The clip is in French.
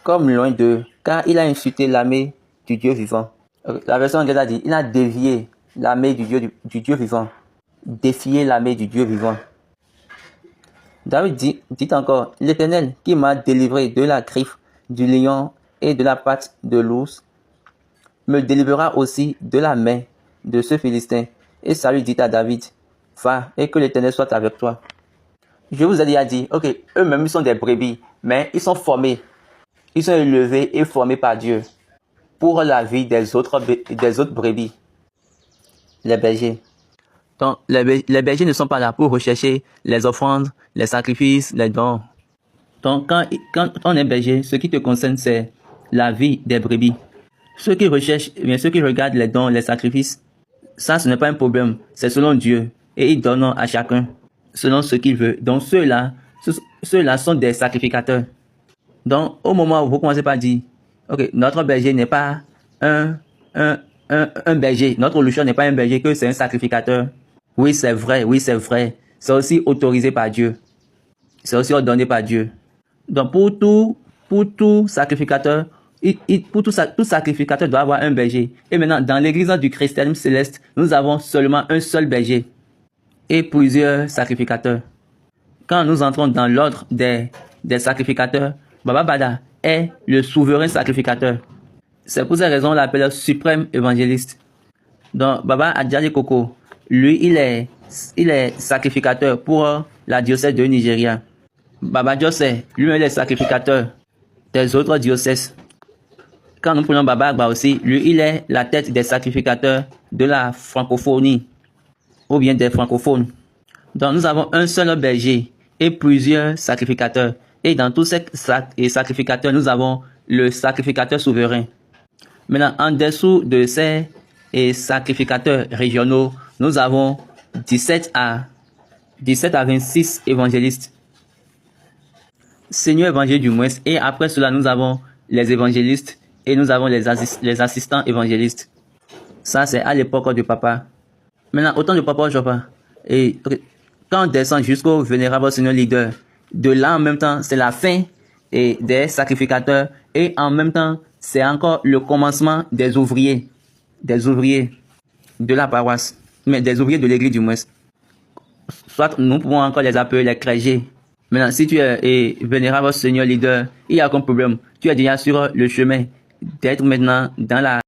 comme loin d'eux, car il a insulté l'armée du Dieu vivant. La version anglaise a dit, il a dévié l'armée du Dieu vivant, défié l'armée du Dieu vivant. David dit encore, l'Éternel qui m'a délivré de la griffe du lion et de la patte de l'ours, me délivrera aussi de la main de ce Philistin. Et Saül dit à David, va et que l'Éternel soit avec toi. Je vous ai déjà dit, ok, eux-mêmes ils sont des brebis, mais ils sont formés. Ils sont élevés et formés par Dieu pour la vie des autres brebis, les bergers. Donc, les bergers ne sont pas là pour rechercher les offrandes, les sacrifices, les dons. Donc, quand on est berger, ce qui te concerne, c'est la vie des brebis. Ceux qui recherchent, bien ceux qui regardent les dons, les sacrifices, ça, ce n'est pas un problème. C'est selon Dieu. Et il donne à chacun selon ce qu'il veut. Donc, ceux-là sont des sacrificateurs. Donc, au moment où vous commencez par dire, ok, notre berger n'est pas un berger. Notre loucheur n'est pas un berger, que c'est un sacrificateur. Oui, c'est vrai, oui, c'est vrai. C'est aussi autorisé par Dieu. C'est aussi ordonné par Dieu. Donc, pour tout sacrificateur, tout sacrificateur doit avoir un berger. Et maintenant, dans l'église du christianisme céleste, nous avons seulement un seul berger et plusieurs sacrificateurs. Quand nous entrons dans l'ordre des sacrificateurs, Baba Bada est le souverain sacrificateur. C'est pour cette raison qu'on l'appelle suprême évangéliste. Donc, Baba Adjali Koko, lui, il est sacrificateur pour la diocèse de Nigeria. Baba José, lui, il est sacrificateur des autres diocèses. Quand nous prenons Baba Agba aussi, lui, il est la tête des sacrificateurs de la francophonie, ou bien des francophones. Donc, nous avons un seul berger et plusieurs sacrificateurs. Et dans tous ces sacrificateurs, nous avons le sacrificateur souverain. Maintenant, en dessous de ces sacrificateurs régionaux, nous avons 17 à 26 évangélistes. Seigneur évangile du moins. Et après cela, nous avons les évangélistes et nous avons les assistants évangélistes. Ça, c'est à l'époque du papa. Maintenant, au temps du papa, je sais pas. Et quand on descend jusqu'au vénérable Seigneur leader, de là en même temps, c'est la fin des sacrificateurs et en même temps, c'est encore le commencement des ouvriers de la paroisse, mais des ouvriers de l'église du moins. Soit nous pouvons encore les appeler les clergés. Maintenant, si tu es vénérable Seigneur leader, il n'y a aucun problème. Tu es déjà sur le chemin d'être maintenant dans la